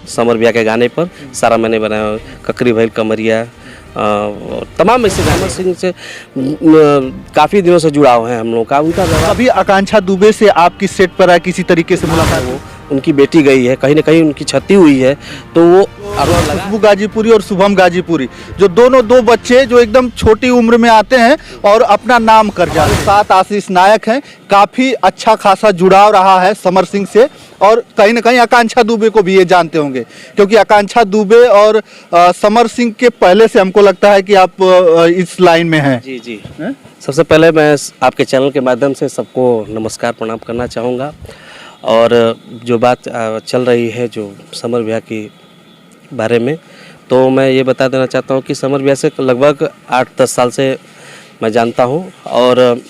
Summer भैया के गाने पर सारा मैंने बनाया, ककरी भैल कमरिया, तमाम ऐसे समर सिंह से काफ़ी दिनों से जुड़ाव है हम लोग का। उनका अभी आकांक्षा दुबे से आपकी सेट पर है किसी तरीके से मुलाकात हो? उनकी बेटी गई है, कहीं ना कहीं उनकी क्षति हुई है, तो वो खुशबू गाजीपुरी और शुभम गाजीपुरी जो दोनों दो बच्चे जो एकदम छोटी उम्र में आते हैं और अपना नाम कर जाते हैं। साथ आशीष नायक हैं, काफ़ी अच्छा खासा जुड़ाव रहा है समर सिंह से, और कहीं ना कहीं आकांक्षा दुबे को भी ये जानते होंगे, क्योंकि आकांक्षा दुबे और समर सिंह के पहले से हमको लगता है कि आप इस लाइन में हैं। जी जी है? सबसे पहले मैं आपके चैनल के माध्यम से सबको नमस्कार प्रणाम करना चाहूँगा। और जो बात चल रही है जो समर भैया की बारे में, तो मैं ये बता देना चाहता हूँ कि समर भैया से लगभग 8-10 साल से मैं जानता हूँ, और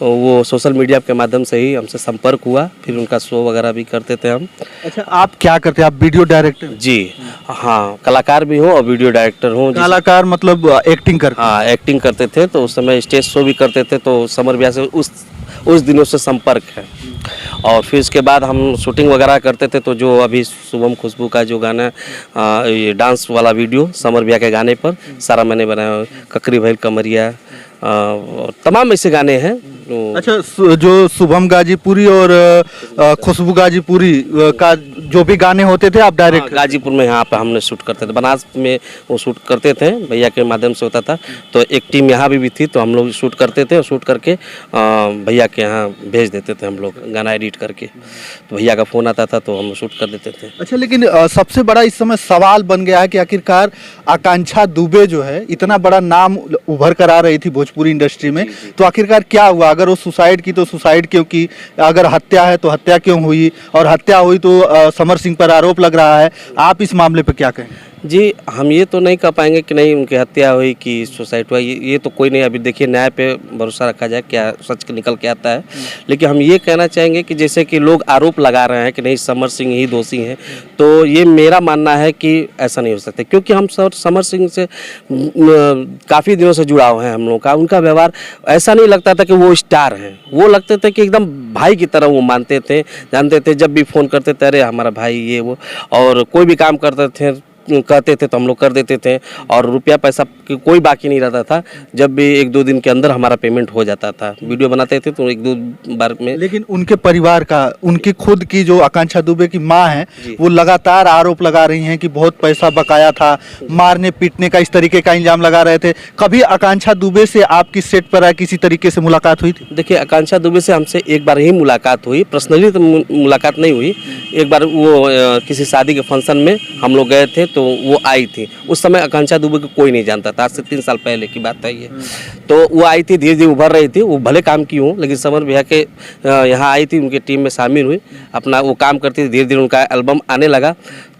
वो सोशल मीडिया के माध्यम से ही हमसे संपर्क हुआ, फिर उनका शो वगैरह भी करते थे हम। अच्छा, आप क्या करते हैं? आप वीडियो डायरेक्टर? जी हाँ, कलाकार भी हूँ और वीडियो डायरेक्टर हूँ। कलाकार मतलब एक्टिंग करते? हाँ, एक्टिंग करते थे, तो उस समय स्टेज शो भी करते थे, तो समर भैया से उस दिनों से संपर्क है। और फिर इसके बाद हम शूटिंग वगैरह करते थे, तो जो अभी शुभम खुशबू का जो गाना ये डांस वाला वीडियो समर भैया के गाने पर सारा मैंने बनाया, ककरी भैल कमरिया, तमाम ऐसे गाने हैं। अच्छा, जो शुभम गाजीपुरी और खुशबू गाजीपुरी का जो भी गाने होते थे आप डायरेक्ट? गाजीपुर में यहाँ पे हमने शूट करते थे, बनारस में वो शूट करते थे, भैया के माध्यम से होता था, तो एक टीम यहाँ भी थी, तो हम लोग शूट करते थे और शूट करके भैया के यहाँ भेज देते थे हम लोग गाना एडिट करके, तो भैया का फ़ोन आता था तो हम शूट कर देते थे। अच्छा, लेकिन सबसे बड़ा इस समय सवाल बन गया है कि आखिरकार आकांक्षा दुबे जो है इतना बड़ा नाम उभर कर आ रही थी भोजपुरी इंडस्ट्री में, तो आखिरकार क्या हुआ? अगर वो सुसाइड की तो सुसाइड क्यों की, अगर हत्या है तो हत्या क्यों हुई, और हत्या हुई तो समर सिंह पर आरोप लग रहा है, आप इस मामले पर क्या कहें? जी, हम ये तो नहीं कह पाएंगे कि नहीं उनकी हत्या हुई कि सुसाइड हुआ, ये तो कोई नहीं, अभी देखिए न्याय पे भरोसा रखा जाए, क्या सच निकल के आता है। लेकिन हम ये कहना चाहेंगे कि जैसे कि लोग आरोप लगा रहे हैं कि नहीं समर सिंह ही दोषी हैं, तो ये मेरा मानना है कि ऐसा नहीं हो सकता, क्योंकि हम समर सिंह से काफ़ी दिनों से जुड़ाव है हम लोग का। उनका व्यवहार ऐसा नहीं लगता था कि वो स्टार हैं, वो लगते थे कि एकदम भाई की तरह वो मानते थे, जानते थे, जब भी फ़ोन करते थे अरे हमारा भाई ये वो, और कोई भी काम करते थे कहते थे तो हम लोग कर देते थे, और रुपया पैसा की कोई बाकी नहीं रहता था, जब भी 1-2 दिन के अंदर हमारा पेमेंट हो जाता था। वीडियो बनाते थे तो 1-2 बार में। लेकिन उनके परिवार का, उनकी खुद की जो आकांक्षा दुबे की माँ है, वो लगातार आरोप लगा रही हैं कि बहुत पैसा बकाया था, मारने पीटने का इस तरीके का इल्जाम लगा रहे थे। कभी आकांक्षा दुबे से आपकी सेट पर किसी तरीके से मुलाकात हुई थी? देखिए, आकांक्षा दुबे से हमसे एक बार ही मुलाकात हुई, पर्सनली तो मुलाकात नहीं हुई। एक बार वो किसी शादी के फंक्शन में हम लोग गए थे, तो वो आई थी। उस समय आकांक्षा दुबे को कोई नहीं जानता था, आज से 3 साल पहले की बात है ये। तो वो आई थी, धीरे धीरे उभर रही थी, वो भले काम की हूँ, लेकिन समर भैया के यहाँ आई थी, उनके टीम में शामिल हुई, अपना वो काम करती थी, धीरे धीरे उनका एल्बम आने लगा,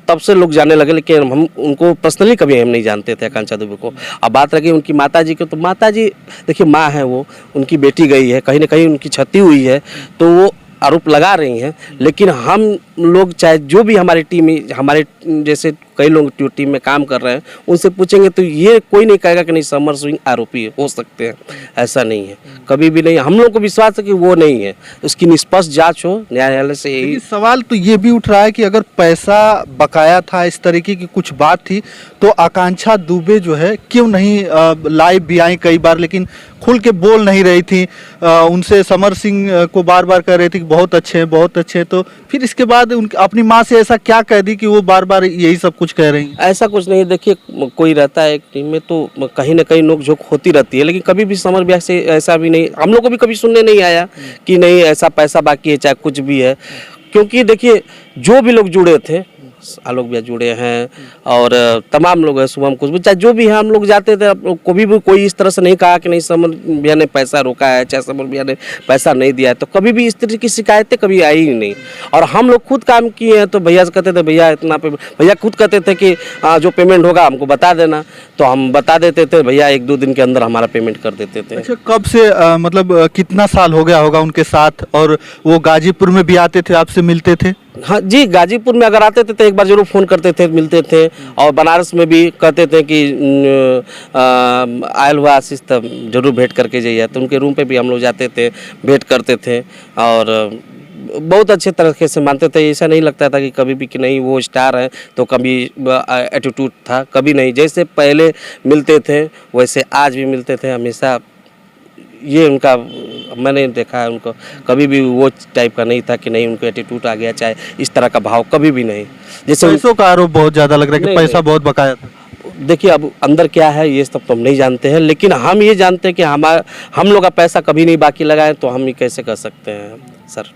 तब से लोग जानने लगे। लेकिन हम उनको पर्सनली कभी हम नहीं जानते थे आकांक्षा दुबे को। अब बात रही उनकी माताजी की, तो माताजी देखिए माँ है, वो उनकी बेटी गई है, कहीं ना कहीं उनकी क्षति हुई है, तो वो आरोप लगा रही हैं। लेकिन हम लोग चाहे जो भी हमारी टीम, हमारे जैसे कई लोग टीम में काम कर रहे हैं, उनसे पूछेंगे तो ये कोई नहीं कहेगा कि नहीं समर सिंह आरोपी हो सकते हैं, ऐसा नहीं है, कभी भी नहीं। हम लोग को विश्वास है कि वो नहीं है, उसकी निष्पक्ष जांच हो न्यायालय से। यही सवाल तो ये भी उठ रहा है कि अगर पैसा बकाया था, इस तरीके की कुछ बात थी, तो आकांक्षा दुबे जो है क्यों नहीं लाइव भी आई कई बार, लेकिन खुल के बोल नहीं रही थी। उनसे समर सिंह को बार बार कह रही थी कि बहुत अच्छे हैं, बहुत अच्छे हैं, तो फिर इसके बाद अपनी माँ से ऐसा क्या कह दी कि वो बार बार यही सब कुछ कह रही हैं? ऐसा कुछ नहीं, देखिए कोई रहता है एक टीम में तो कहीं ना कहीं नोक झोंक होती रहती है, लेकिन कभी भी समर भैया से ऐसा भी नहीं, हम लोग को भी कभी सुनने नहीं आया कि नहीं ऐसा पैसा बाकी है, चाहे कुछ भी है। क्योंकि देखिए जो भी लोग जुड़े थे, आलोक भैया जुड़े हैं और तमाम लोग हैं, शुभम खुशबू, चाहे जो भी है, हम लोग जाते थे, कभी भी कोई इस तरह से नहीं कहा कि नहीं समर भैया ने पैसा रोका है, चाहे समर भैया ने पैसा नहीं दिया है, तो कभी भी इस तरह की शिकायतें कभी आई ही नहीं। और हम लोग खुद काम किए हैं, तो भैया से कहते थे भैया इतना पेमेंट, भैया खुद कहते थे कि जो पेमेंट होगा हमको बता देना, तो हम बता देते थे, भैया 1-2 दिन के अंदर हमारा पेमेंट कर देते थे। अच्छा, कब से मतलब कितना साल हो गया होगा उनके साथ? और वो गाजीपुर में भी आते थे, आपसे मिलते थे? हाँ जी, गाजीपुर में अगर आते थे तो एक बार जरूर फ़ोन करते थे, मिलते थे, और बनारस में भी कहते थे कि आयल हुआ आशीष तब जरूर भेंट करके जाइए, तो उनके रूम पे भी हम लोग जाते थे, भेंट करते थे। और बहुत अच्छे तरीके से मानते थे। ऐसा नहीं लगता था कि कभी भी कि नहीं वो स्टार है तो कभी एटीट्यूड था, कभी नहीं। जैसे पहले मिलते थे वैसे आज भी मिलते थे हमेशा। ये उनका मैंने देखा है, उनको कभी भी वो टाइप का नहीं था कि नहीं उनको एटीट्यूड आ गया, चाहे इस तरह का भाव कभी भी नहीं। जैसे पैसों का आरोप बहुत ज्यादा लग रहा है कि नहीं, पैसा बहुत बकाया था। देखिए अब अंदर क्या है ये सब तो हम नहीं जानते हैं, लेकिन हम ये जानते हैं कि हम लोग का पैसा कभी नहीं बाकी लगाए, तो हम ये कैसे कर सकते हैं सर।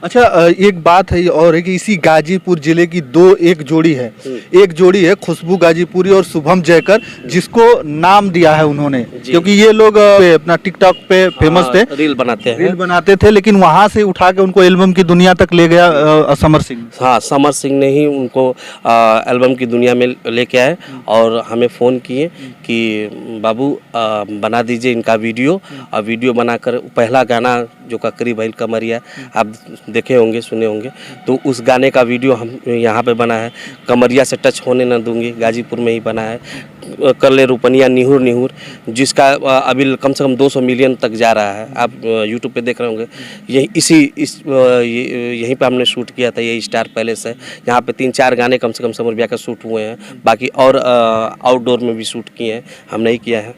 अच्छा, एक बात है और है कि इसी गाजीपुर जिले की एक जोड़ी है। एक जोड़ी है खुशबू गाजीपुरी और शुभम जयकर, जिसको नाम दिया है उन्होंने, क्योंकि ये लोग अपना टिकटॉक पे फेमस थे, रील बनाते थे, लेकिन वहां से उठा के उनको एल्बम की दुनिया तक ले गया समर सिंह। हाँ, समर सिंह ने ही उनको एल्बम की दुनिया में लेके आए और हमें फ़ोन किए कि बाबू बना दीजिए इनका वीडियो। और वीडियो बनाकर पहला गाना जो ककरी भैल कमरिया आप देखे होंगे, सुने होंगे, तो उस गाने का वीडियो हम यहाँ पे बना है। कमरिया से टच होने न दूंगी गाजीपुर में ही बना है। कर ले रुपनिया निहुर निहुर, जिसका अभी कम से कम 200 मिलियन तक जा रहा है। आप यूट्यूब पे देख रहे होंगे। यहीं पे हमने शूट किया था, ये स्टार पैलेस है। यहाँ पे 3-4 गाने कम से कम समर भैया का शूट हुए हैं। बाकी और आउटडोर में भी शूट किए हैं, हम नहीं किया है।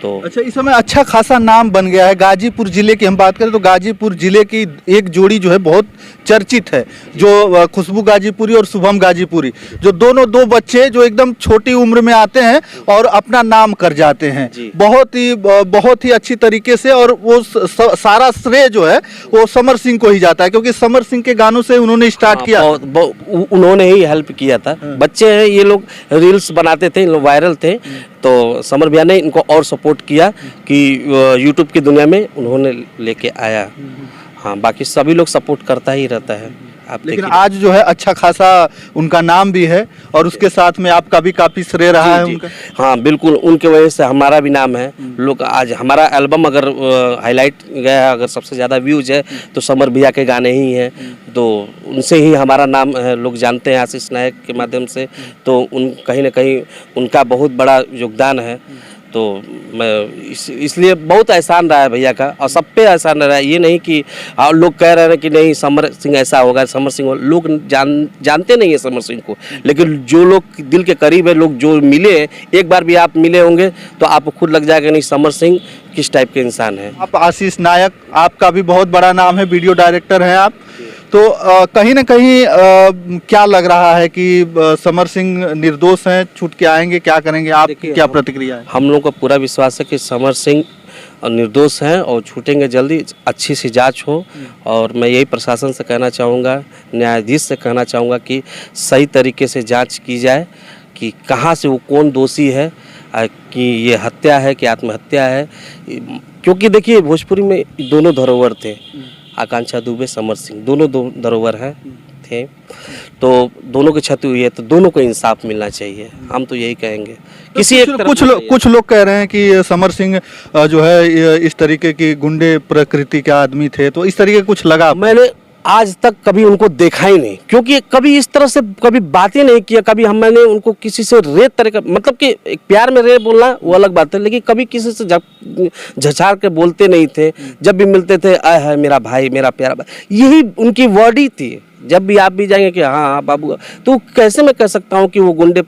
तो अच्छा, इस समय अच्छा खासा नाम बन गया है गाजीपुर जिले की। हम बात करें तो गाजीपुर जिले की एक जोड़ी जो है बहुत चर्चित है, जो खुशबू गाजीपुरी और शुभम गाजीपुरी, जो दोनों 2 बच्चे जो एकदम छोटी उम्र में आते हैं और अपना नाम कर जाते हैं बहुत ही अच्छी तरीके से। और वो सारा श्रेय जो है वो समर सिंह को ही जाता है, क्योंकि समर सिंह के गानों से उन्होंने स्टार्ट किया। उन्होंने ही हेल्प किया था। बच्चे हैं ये लोग, रील्स बनाते थे, वायरल थे, तो समर भैया ने इनको और सपोर्ट किया कि यूट्यूब की दुनिया में उन्होंने लेके आया। हाँ, बाकी सभी लोग सपोर्ट करता ही रहता है। आप लेकिन आज जो है अच्छा खासा उनका नाम भी है और उसके साथ में आपका भी काफी श्रेय रहा है उनका। हाँ बिल्कुल, उनके वजह से हमारा भी नाम है। लोग आज हमारा एल्बम अगर हाईलाइट गया है, अगर सबसे ज़्यादा व्यूज है तो समर भैया के गाने ही हैं, तो उनसे ही हमारा नाम है, लोग जानते हैं आशीष नायक के माध्यम से। तो कहीं ना कहीं उनका बहुत बड़ा योगदान है। तो मैं इसलिए बहुत एहसान रहा है भैया का, और सब पे एहसान रहा है। ये नहीं कि लोग कह रहे हैं कि नहीं समर सिंह ऐसा होगा, समर सिंह लोग जानते नहीं है समर सिंह को, लेकिन जो लोग दिल के करीब है, लोग जो मिले हैं, एक बार भी आप मिले होंगे तो आपको खुद लग जाएगा नहीं समर सिंह किस टाइप के इंसान है। आप आशीष नायक, आपका भी बहुत बड़ा नाम है, वीडियो डायरेक्टर हैं आप, तो कहीं ना कहीं क्या लग रहा है कि समर सिंह निर्दोष हैं, छूट के आएंगे, क्या करेंगे, आपकी क्या प्रतिक्रिया है? हम लोगों का पूरा विश्वास है कि समर सिंह निर्दोष हैं और छूटेंगे जल्दी, अच्छी सी जांच हो। और मैं यही प्रशासन से कहना चाहूँगा, न्यायाधीश से कहना चाहूँगा कि सही तरीके से जांच की जाए कि कहाँ से वो कौन दोषी है, कि ये हत्या है कि आत्महत्या है। क्योंकि देखिए भोजपुरी में दोनों धरोहर थे, आकांक्षा दुबे, समर सिंह, दोनों धरोहर हैं थे, तो दोनों की क्षति हुई है तो दोनों को इंसाफ मिलना चाहिए। हम तो यही कहेंगे। किसी एक कुछ लोग कह रहे हैं कि समर सिंह जो है इस तरीके की गुंडे प्रकृति के आदमी थे, तो इस तरीके कुछ लगा? मैंने आज तक कभी उनको देखा ही नहीं, क्योंकि कभी इस तरह से कभी बातें नहीं किया। कभी मैंने उनको किसी से रे तरह का, मतलब कि एक प्यार में रे बोलना वो अलग बात है, लेकिन कभी किसी से झछाड़ के बोलते नहीं थे। जब भी मिलते थे, आय है मेरा भाई, मेरा प्यारा भाई, यही उनकी वर्ड ही थी। जब भी आप भी जाएंगे कि हाँ हाँ बाबू, तो कैसे मैं कह सकता हूँ कि वो गुंडे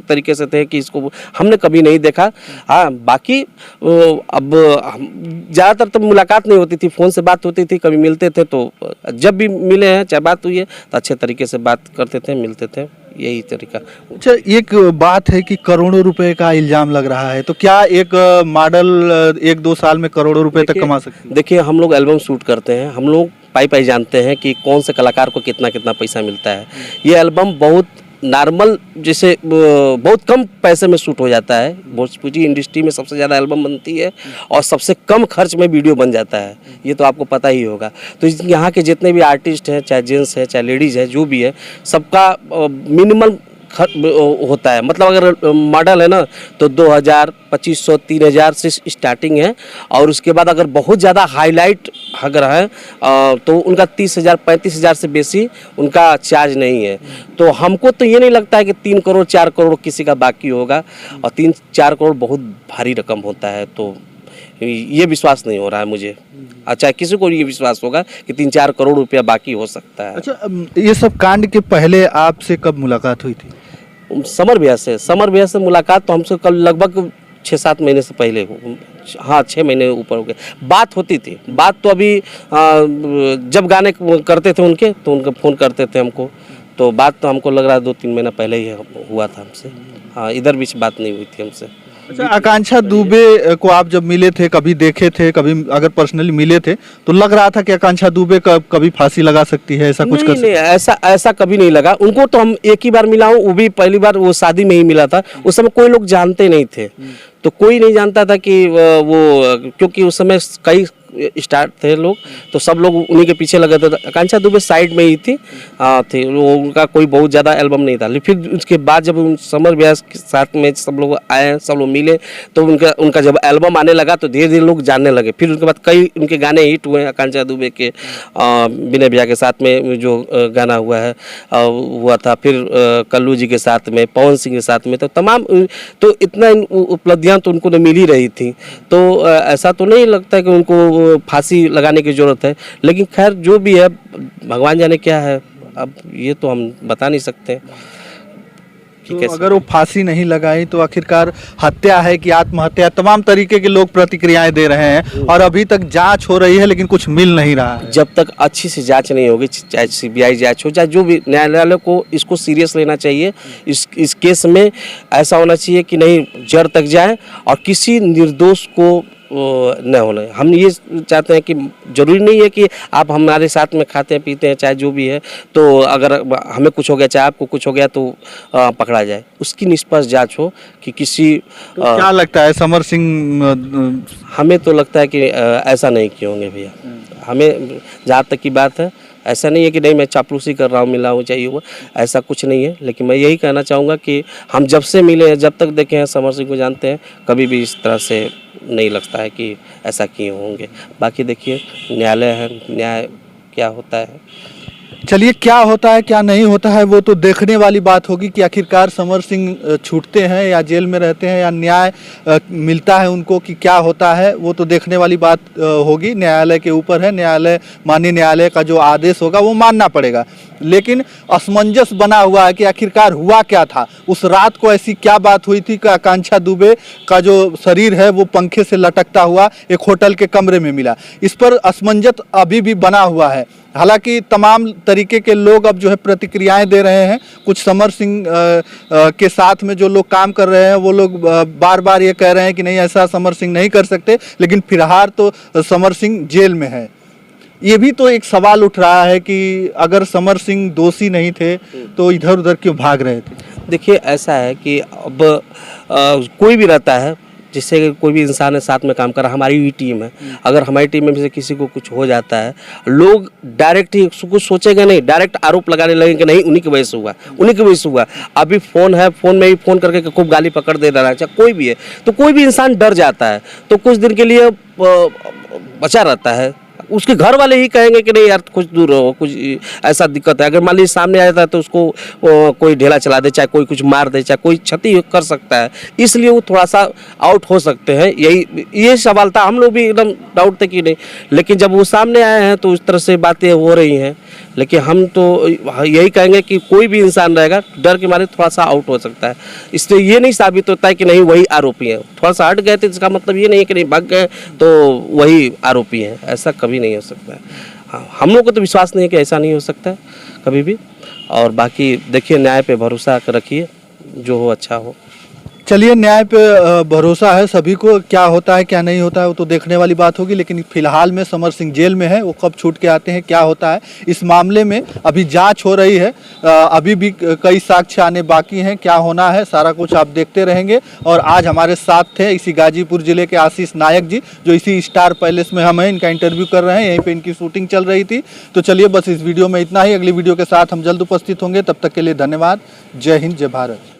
तरीके से थे कि इसको हमने कभी नहीं देखा। हाँ, बाकी अब ज़्यादातर तो मुलाकात नहीं होती थी, फ़ोन से बात होती थी, कभी मिलते थे तो जब भी मिले हैं, चाहे बात हुई है तो अच्छे तरीके से बात करते थे, मिलते थे, यही तरीका। अच्छा, एक बात है कि करोड़ों रुपए का इल्जाम लग रहा है, तो क्या एक मॉडल 1-2 साल में करोड़ों रुपए तक कमा सकते हैं? देखिए हम लोग एल्बम शूट करते हैं, हम लोग पाई जानते हैं कि कौन से कलाकार को कितना कितना पैसा मिलता है। ये एल्बम बहुत नॉर्मल, जैसे बहुत कम पैसे में शूट हो जाता है। भोजपुरी इंडस्ट्री में सबसे ज़्यादा एल्बम बनती है और सबसे कम खर्च में वीडियो बन जाता है, ये तो आपको पता ही होगा। तो यहाँ के जितने भी आर्टिस्ट हैं, चाहे जेंट्स है चाहे लेडीज़ है, जो भी है, सबका मिनिमम होता है। मतलब अगर मॉडल है ना तो 2000, 2500, 3000 से स्टार्टिंग है, और उसके बाद अगर बहुत ज़्यादा हाईलाइट अगर है तो उनका 30,000, 35,000 से बेसी उनका चार्ज नहीं है। तो हमको तो ये नहीं लगता है कि 3 करोड़ 4 करोड़ किसी का बाकी होगा, और 3-4 करोड़ बहुत भारी रकम होता है। तो ये विश्वास नहीं हो रहा है मुझे। अच्छा, किसी को ये विश्वास होगा कि 3-4 करोड़ रुपया बाकी हो सकता है। अच्छा, ये सब कांड के पहले आपसे कब मुलाकात हुई थी? समर भैया से मुलाकात तो हमसे कल लगभग 6-7 महीने से पहले हाँ 6 महीने ऊपर हो गए। बात होती थी, बात तो अभी जब गाने करते थे उनके तो उनका फ़ोन करते थे हमको, तो बात तो हमको लग रहा है 2-3 महीना पहले ही हुआ था हमसे। हाँ, इधर बीच बात नहीं हुई थी हमसे। अच्छा, आकांक्षा दुबे को आप जब मिले थे, कभी देखे थे, कभी अगर पर्सनली मिले थे, तो लग रहा था कि आकांक्षा दुबे कभी फांसी लगा सकती है, ऐसा कुछ कर नहीं, ऐसा कभी नहीं लगा। उनको तो हम एक ही बार मिला हूँ, वो भी पहली बार वो शादी में ही मिला था। उस समय कोई लोग जानते नहीं थे, तो कोई नहीं जानता था कि वो, क्योंकि उस समय कई स्टार थे लोग, तो सब लोग उन्हीं के पीछे लगे थे। आकांक्षा दुबे साइड में ही थी उनका कोई बहुत ज़्यादा एल्बम नहीं था। फिर उसके बाद जब उन समर व्यास के साथ में सब लोग आए, सब लोग मिले, तो उनका जब एल्बम आने लगा तो धीरे धीरे लोग जानने लगे। फिर उसके बाद कई उनके गाने हिट हुए। आकांक्षा दुबे के विनय भैया के साथ में जो गाना हुआ था, फिर कल्लू जी के साथ में, पवन सिंह के साथ में, तो तमाम, तो इतना उपलब्धियाँ तो उनको तो मिल ही रही थी। तो ऐसा तो नहीं लगता कि उनको फांसी लगाने की जरूरत है, लेकिन खैर जो भी है भगवान जाने क्या है, अब ये तो हम बता नहीं सकते। तो अगर वो फांसी नहीं लगाई तो आखिरकार हत्या है कि आत्महत्या, तमाम तरीके के लोग प्रतिक्रियाएं दे रहे हैं और अभी तक जांच हो रही है लेकिन कुछ मिल नहीं रहा है। जब तक अच्छी से जांच नहीं होगी, चाहे सीबीआई जांच हो, चाहे जो भी, न्यायालय को इसको सीरियस लेना चाहिए। इस केस में ऐसा होना चाहिए कि नहीं जड़ तक जाए और किसी निर्दोष को न होना। हम ये चाहते हैं कि जरूरी नहीं है कि आप हमारे साथ में खाते हैं पीते हैं, चाहे जो भी है, तो अगर हमें कुछ हो गया, चाहे आपको कुछ हो गया, तो पकड़ा जाए। उसकी निष्पक्ष जांच हो कि किसी तो क्या लगता है समर सिंह? हमें तो लगता है कि ऐसा नहीं किए होंगे भैया। हमें जहाँ तक की बात है, ऐसा नहीं है कि नहीं मैं चापलूसी कर रहा हूँ, मिला हूँ, चाहिए हुआ, ऐसा कुछ नहीं है। लेकिन मैं यही कहना चाहूँगा कि हम जब से मिले हैं, जब तक देखे हैं, समर सिंह को जानते हैं, कभी भी इस तरह से नहीं लगता है कि ऐसा किए होंगे। बाकी देखिए, न्यायालय है, न्याय क्या होता है। चलिए, क्या होता है क्या नहीं होता है वो तो देखने वाली बात होगी कि आखिरकार समर सिंह छूटते हैं या जेल में रहते हैं या न्याय मिलता है उनको, कि क्या होता है वो तो देखने वाली बात होगी। न्यायालय के ऊपर है, न्यायालय, माननीय न्यायालय का जो आदेश होगा वो मानना पड़ेगा। लेकिन असमंजस बना हुआ है कि आखिरकार हुआ क्या था, उस रात को ऐसी क्या बात हुई थी कि आकांक्षा दुबे का जो शरीर है वो पंखे से लटकता हुआ एक होटल के कमरे में मिला। इस पर असमंजस अभी भी बना हुआ है। हालांकि तमाम तरीके के लोग अब जो है प्रतिक्रियाएं दे रहे हैं। कुछ समर सिंह के साथ में जो लोग काम कर रहे हैं वो लोग बार बार ये कह रहे हैं कि नहीं, ऐसा समर सिंह नहीं कर सकते, लेकिन फिलहाल तो समर सिंह जेल में है। ये भी तो एक सवाल उठ रहा है कि अगर समर सिंह दोषी नहीं थे तो इधर उधर क्यों भाग रहे थे? देखिए, ऐसा है कि अब कोई भी रहता है, जिससे कोई भी इंसान है साथ में काम कर रहा, हमारी ही टीम है, अगर हमारी टीम में से किसी को कुछ हो जाता है, लोग डायरेक्ट ही कुछ सोचेंगे नहीं, डायरेक्ट आरोप लगाने लगेंगे नहीं उन्हीं की वजह से हुआ, उन्हीं की वजह से हुआ। अभी फ़ोन है, फ़ोन में ही फ़ोन करके खूब गाली पकड़ दे रहा है, चाहे कोई भी है, तो कोई भी इंसान डर जाता है, तो कुछ दिन के लिए बचा रहता है। उसके घर वाले ही कहेंगे कि नहीं यार कुछ दूर रहो, कुछ ऐसा दिक्कत है। अगर मान लीजिए सामने आ जाता है तो उसको कोई ढेला चला दे, चाहे कोई कुछ मार दे, चाहे कोई क्षति कर सकता है, इसलिए वो थोड़ा सा आउट हो सकते हैं। यही सवाल था, हम लोग भी एकदम डाउट थे कि नहीं, लेकिन जब वो सामने आए हैं तो इस तरह से बातें हो रही हैं। लेकिन हम तो यही कहेंगे कि कोई भी इंसान रहेगा डर के मारे थोड़ा सा आउट हो सकता है। इससे ये नहीं साबित होता है कि नहीं वही आरोपी है। थोड़ा सा हट गए थे इसका मतलब ये नहीं है कि नहीं भाग गए तो वही आरोपी है, ऐसा कभी नहीं हो सकता है। हाँ, हम लोग को तो विश्वास नहीं है कि ऐसा नहीं हो सकता है कभी भी। और बाकी देखिए, न्याय पे भरोसा रखिए, जो हो अच्छा हो। चलिए, न्याय पे भरोसा है सभी को। क्या होता है क्या नहीं होता है वो तो देखने वाली बात होगी। लेकिन फिलहाल में समर सिंह जेल में है, वो कब छूट के आते हैं, क्या होता है इस मामले में अभी जांच हो रही है। अभी भी कई साक्ष्य आने बाकी हैं, क्या होना है सारा कुछ आप देखते रहेंगे। और आज हमारे साथ थे इसी गाजीपुर जिले के आशीष नायक जी, जो इसी स्टार पैलेस में हम हैं, इनका इंटरव्यू कर रहे हैं, यहीं पर इनकी शूटिंग चल रही थी। तो चलिए, बस इस वीडियो में इतना ही। अगली वीडियो के साथ हम जल्द उपस्थित होंगे, तब तक के लिए धन्यवाद। जय हिंद, जय भारत।